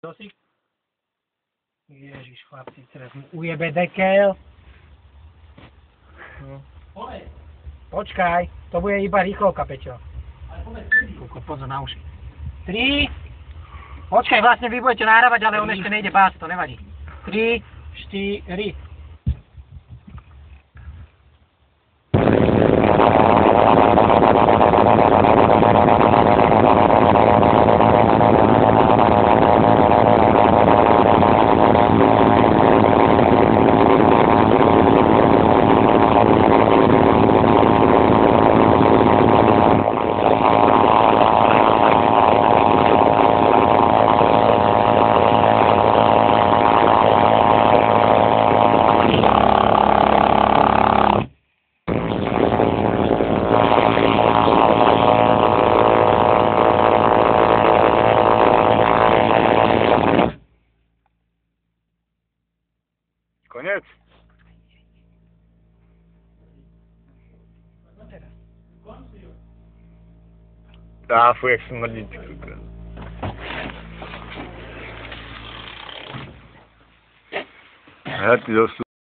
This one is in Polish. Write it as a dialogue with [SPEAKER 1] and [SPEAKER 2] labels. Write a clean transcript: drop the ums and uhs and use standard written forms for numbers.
[SPEAKER 1] Dosik. Ježiš, chlapci, teraz mu ujebe dekel. Počkaj, to bude iba rýchlovka, Peťo. Pozor na uši. 3. Počkaj, vlastne vy budete nahrávať, ale on ešte nejde pás, to nevadí. 3, 4.
[SPEAKER 2] Koniec? Fuj, jak smrdí, ty kurka. Ja ti dostu